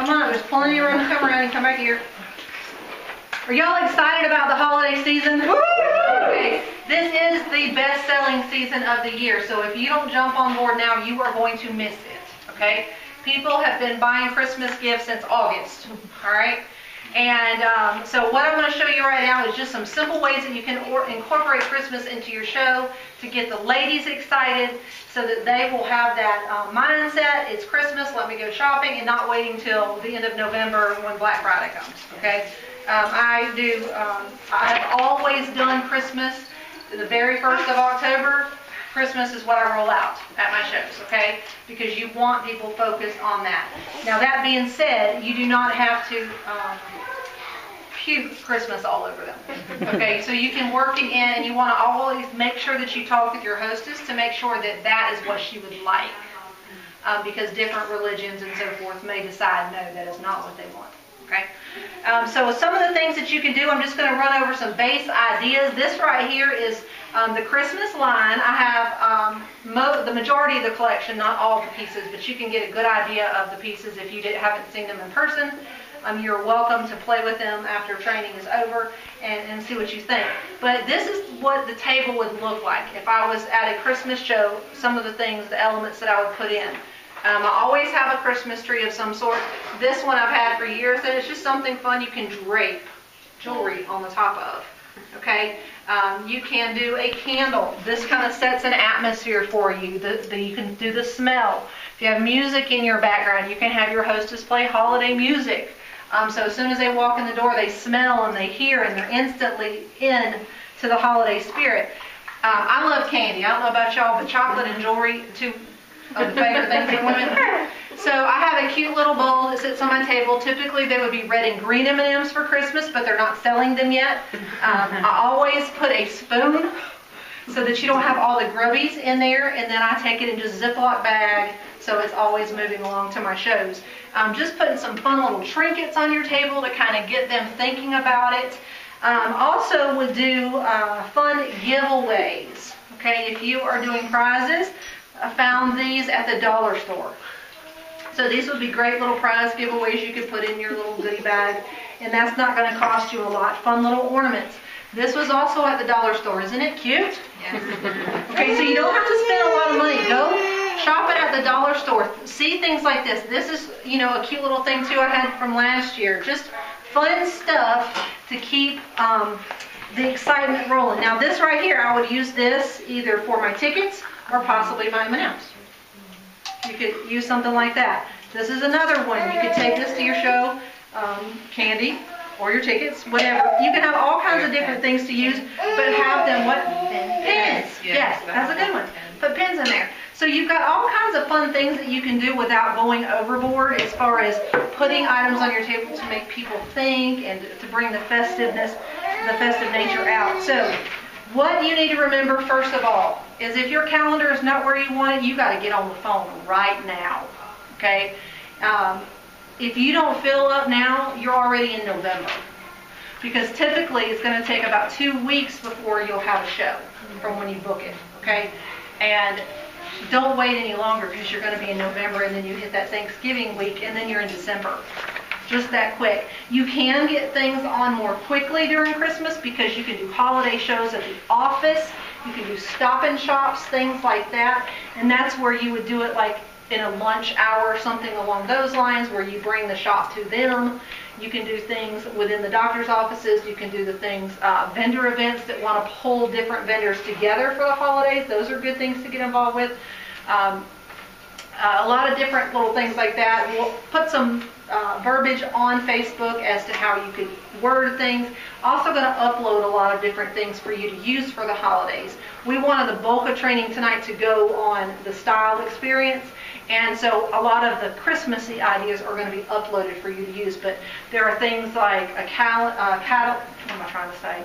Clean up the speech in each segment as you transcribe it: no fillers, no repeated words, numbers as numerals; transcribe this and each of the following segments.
Come on, there's plenty of room to come around and come back here. Are y'all excited about the holiday season? Okay, this is the best-selling season of the year, so if you don't jump on board now, you are going to miss it, okay? People have been buying Christmas gifts since August, all right? And so what I'm going to show you right now is just some simple ways that you can incorporate Christmas into your show to get the ladies excited so that they will have that mindset, it's Christmas, let me go shopping, and not waiting till the end of November when Black Friday comes, okay? I have always done Christmas the very 1st of October. Christmas is what I roll out at my shows, okay? Because you want people focused on that. Now that being said, you do not have to puke Christmas all over them, okay? So you can work it in, and you want to always make sure that you talk with your hostess to make sure that that is what she would like. Because different religions and so forth may decide, no, that is not what they want. Okay, so some of the things that you can do, I'm just going to run over some base ideas. This right here is the Christmas line. I have the majority of the collection, not all the pieces, but you can get a good idea of the pieces if you haven't seen them in person. You're welcome to play with them after training is over and see what you think. But this is what the table would look like if I was at a Christmas show, some of the things, the elements that I would put in. I always have a Christmas tree of some sort. This one I've had for years, and it's just something fun you can drape jewelry on the top of. Okay, you can do a candle. This kind of sets an atmosphere for you. You can do the smell. If you have music in your background, you can have your hostess play holiday music. So as soon as they walk in the door, they smell and they hear, and they're instantly in to the holiday spirit. I love candy. I don't know about y'all, but chocolate and jewelry, two of the favorite things for women. So I have a cute little bowl that sits on my table. Typically they would be red and green M&Ms for Christmas, but they're not selling them yet. I always put a spoon so that you don't have all the grubbies in there, and then I take it in just Ziploc bag so it's always moving along to my shows. Just putting some fun little trinkets on your table to kind of get them thinking about it. Also would do fun giveaways. Okay, if you are doing prizes, I found these at the dollar store. So these would be great little prize giveaways you could put in your little goodie bag, and that's not going to cost you a lot. Fun little ornaments. This was also at the dollar store. Isn't it cute? Yes. Okay, so you don't have to spend a lot of money. Go shop it at the dollar store. See things like this. This is, you know, a cute little thing too I had from last year. Just fun stuff to keep the excitement rolling. Now this right here, I would use this either for my tickets or possibly my M&Ms. You could use something like that. This is another one. You could take this to your show, candy, or your tickets, whatever. You can have all kinds of different things to use, but have them what? Pins. Yes, that's a good one. Put pins in there. So you've got all kinds of fun things that you can do without going overboard as far as putting items on your table to make people think and to bring the festive nature out. So what you need to remember first of all is if your calendar is not where you want it, you got to get on the phone right now. Okay? If you don't fill up now, you're already in November. Because typically it's going to take about 2 weeks before you'll have a show from when you book it. Okay? And don't wait any longer because you're going to be in November and then you hit that Thanksgiving week and then you're in December. Just that quick. You can get things on more quickly during Christmas because you can do holiday shows at the office. You can do stop and shops, things like that. And that's where you would do it like in a lunch hour, something along those lines where you bring the shop to them. You can do things within the doctor's offices. You can do the things, vendor events that want to pull different vendors together for the holidays. Those are good things to get involved with. A lot of different little things like that. We'll put some verbiage on Facebook as to how you could word things. Also going to upload a lot of different things for you to use for the holidays. We wanted the bulk of training tonight to go on the style experience, and so a lot of the Christmassy ideas are going to be uploaded for you to use, but there are things like what am I trying to say?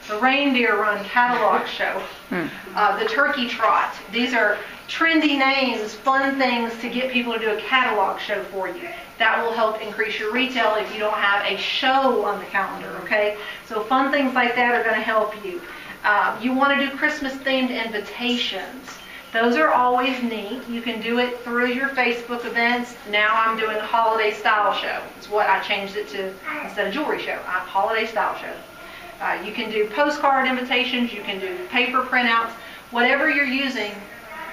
The reindeer run catalog show, the turkey trot. These are trendy names, fun things to get people to do a catalog show for you. That will help increase your retail if you don't have a show on the calendar, okay? So fun things like that are going to help you. You want to do Christmas-themed invitations. Those are always neat. You can do it through your Facebook events. Now I'm doing a holiday style show. It's what I changed it to instead of jewelry show. I'm holiday style show. You can do postcard invitations. You can do paper printouts. Whatever you're using,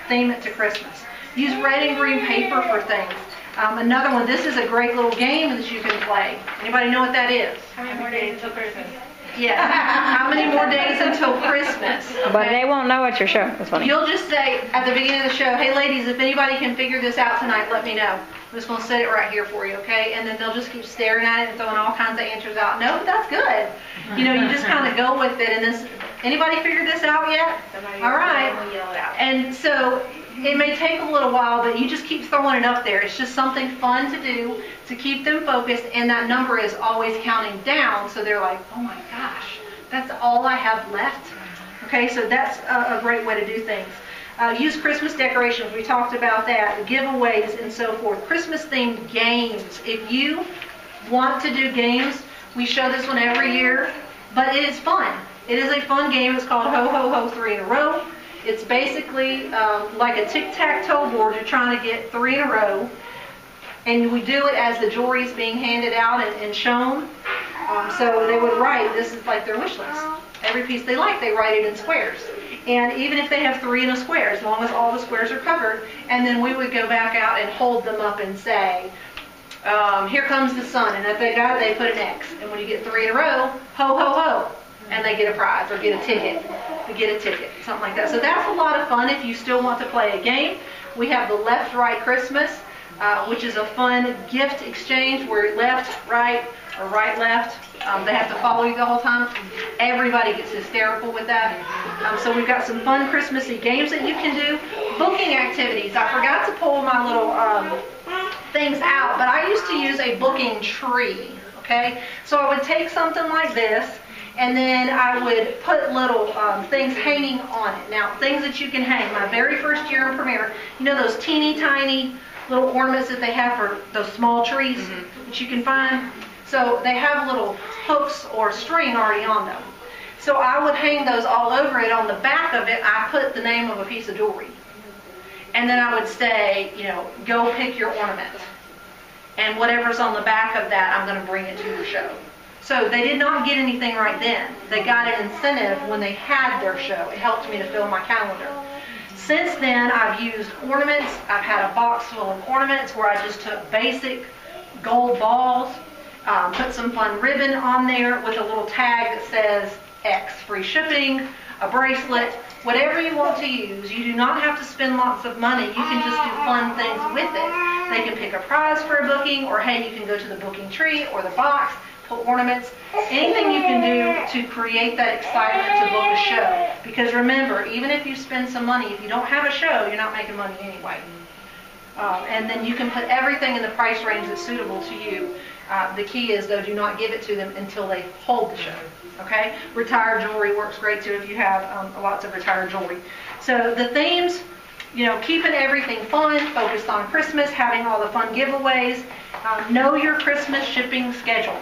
theme it to Christmas. Use red and green paper for things. Another one, this is a great little game that you can play. Anybody know what that is? How many more days until Christmas? Yeah. How many more days until Christmas? Okay? But they won't know at your show. That's funny. You'll just say at the beginning of the show, hey ladies, if anybody can figure this out tonight, let me know. I'm just going to set it right here for you, okay? And then they'll just keep staring at it and throwing all kinds of answers out. No, but that's good. You know, you just kind of go with it. And this, anybody figure this out yet? All right. Yell it out. And so it may take a little while, but you just keep throwing it up there. It's just something fun to do to keep them focused, and that number is always counting down, so they're like, oh my gosh, that's all I have left. Okay, so that's a great way to do things. Use Christmas decorations. We talked about that, giveaways and so forth. Christmas-themed games. If you want to do games, we show this one every year, but it is fun. It is a fun game. It's called Ho Ho Ho 3 in a row. It's basically like a tic-tac-toe board. You're trying to get 3 in a row. And we do it as the jewelry is being handed out and shown. So they would write, this is like their wish list. Every piece they like, they write it in squares. And even if they have 3 in a square, as long as all the squares are covered, and then we would go back out and hold them up and say, here comes the sun. And if they got it, they put an X. And when you get 3 in a row, ho, ho, ho. And they get a prize or get a ticket. They get a ticket, something like that. So that's a lot of fun if you still want to play a game. We have the Left, Right Christmas, which is a fun gift exchange where left, right, or right, left. They have to follow you the whole time. Everybody gets hysterical with that. So we've got some fun Christmassy games that you can do. Booking activities. I forgot to pull my little things out, but I used to use a booking tree. Okay, so I would take something like this, and then I would put little things hanging on it. Now, things that you can hang. My very first year in Premier, you know those teeny tiny little ornaments that they have for those small trees that you can find? So they have little hooks or string already on them. So I would hang those all over it. On the back of it, I put the name of a piece of jewelry. And then I would say, you know, go pick your ornament. And whatever's on the back of that, I'm going to bring it to your show. So they did not get anything right then. They got an incentive when they had their show. It helped me to fill my calendar. Since then, I've used ornaments. I've had a box full of ornaments where I just took basic gold balls, put some fun ribbon on there with a little tag that says X, free shipping, a bracelet, whatever you want to use. You do not have to spend lots of money. You can just do fun things with it. They can pick a prize for a booking, or hey, you can go to the booking tree or the box, put ornaments, anything you can do to create that excitement to book a show. Because remember, even if you spend some money, if you don't have a show, you're not making money anyway. And then you can put everything in the price range that's suitable to you. The key is, though, do not give it to them until they hold the show. Okay? Retired jewelry works great, too, if you have lots of retired jewelry. So the themes, you know, keeping everything fun, focused on Christmas, having all the fun giveaways. Know your Christmas shipping schedule.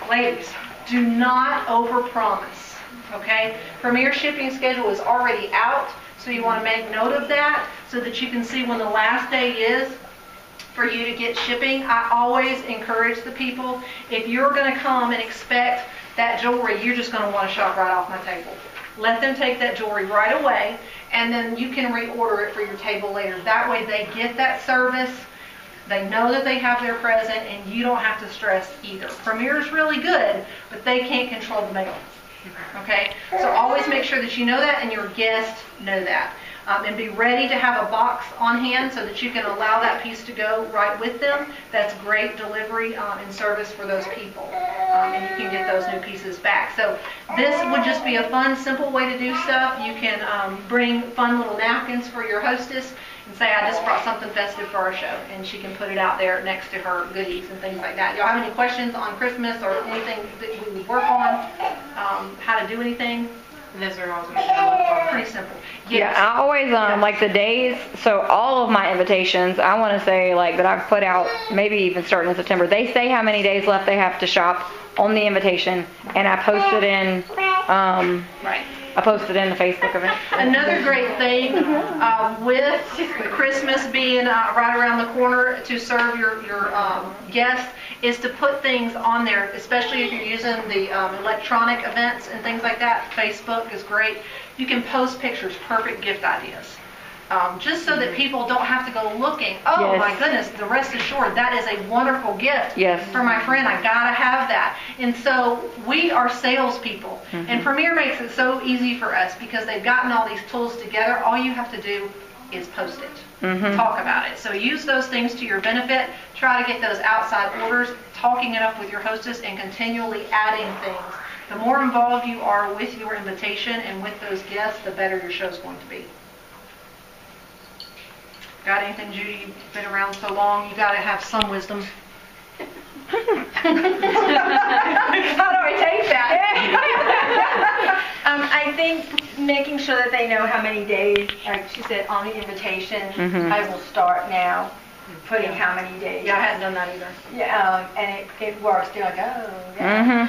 Ladies, do not overpromise. Okay? Premier shipping schedule is already out, so you want to make note of that so that you can see when the last day is for you to get shipping. I always encourage the people, if you're going to come and expect that jewelry, you're just going to want to shop right off my table. Let them take that jewelry right away, and then you can reorder it for your table later. That way they get that service, they know that they have their present, and you don't have to stress either. Premier is really good, but they can't control the mail. Okay? So always make sure that you know that and your guests know that. And be ready to have a box on hand so that you can allow that piece to go right with them. That's great delivery and service for those people. And you can get those new pieces back. So this would just be a fun, simple way to do stuff. You can bring fun little napkins for your hostess and say, I just brought something festive for our show. And she can put it out there next to her goodies and things like that. Y'all have any questions on Christmas or anything that we would work on? How to do anything? Those are always pretty simple. Yes. Yeah, I always like the days. So all of my invitations, I want to say like that I've put out, maybe even starting in September. They say how many days left they have to shop on the invitation, and I post it in Right. I posted in the Facebook event. Another great thing with Christmas being right around the corner to serve your guests is to put things on there, especially if you're using the electronic events and things like that. Facebook is great. You can post pictures, perfect gift ideas. Just so that people don't have to go looking, oh Yes. my goodness, the rest assured, that is a wonderful gift Yes. for my friend, I gotta have that. And so we are salespeople, and Premier makes it so easy for us because they've gotten all these tools together. All you have to do is post it, talk about it. So use those things to your benefit, try to get those outside orders, talking it up with your hostess, and continually adding things. The more involved you are with your invitation and with those guests, the better your show's going to be. Got anything, Judy? You've been around so long, you got to have some wisdom. How do I take that? I think making sure that they know how many days, like she said, on the invitation, I will start now putting how many days. Yeah, I hadn't done that either. Yeah, and it works. They're like, oh, yeah.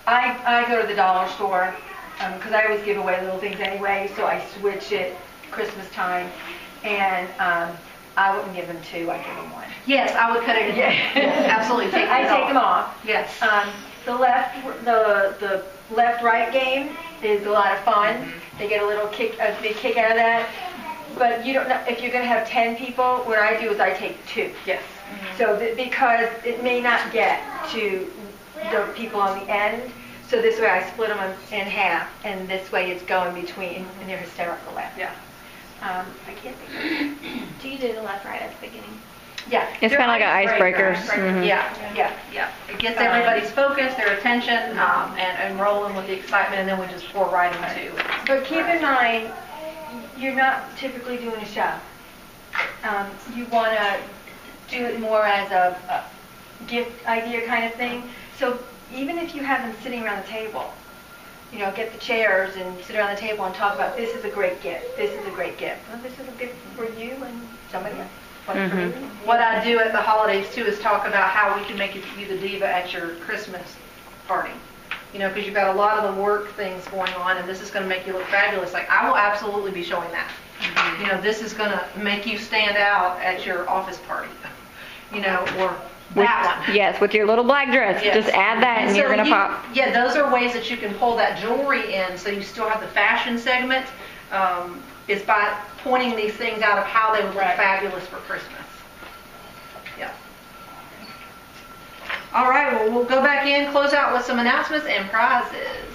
I go to the dollar store because I always give away little things anyway, so I switch it Christmas time, and I wouldn't give them two, I'd give them one. Yes, I would cut it in. Yeah. Absolutely. Take I take them off. Yes. The left-right game is a lot of fun. They get a big kick out of that. But you don't know if you're going to have 10 people. What I do is I take two. Yes. So because it may not get to the people on the end. So this way I split them in half, and this way it's going between, and they're hysterical laughing. Yeah. I can't think. Do you do the left right at the beginning? Yeah. It's kind of like an icebreaker. Yeah. It gets everybody's focus, their attention, and rolling with the excitement, and then we just pour right into it. But keep in mind, you're not typically doing a show. You want to do it more as a gift idea kind of thing. So even if you have them sitting around the table, get the chairs and sit around the table and talk about, this is a great gift, this is a great gift. Well, this is a gift for you and somebody else. What I do at the holidays, too, is talk about how we can make you the diva at your Christmas party. Because you've got a lot of the work things going on, and this is going to make you look fabulous. Like, I will absolutely be showing that. This is going to make you stand out at your office party. Or that one. Yes, with your little black dress. Yes. Just add that and so you're going to pop. Yeah, those are ways that you can pull that jewelry in so you still have the fashion segment, is by pointing these things out of how they would look fabulous for Christmas. Yeah. All right, well, we'll go back in, close out with some announcements and prizes.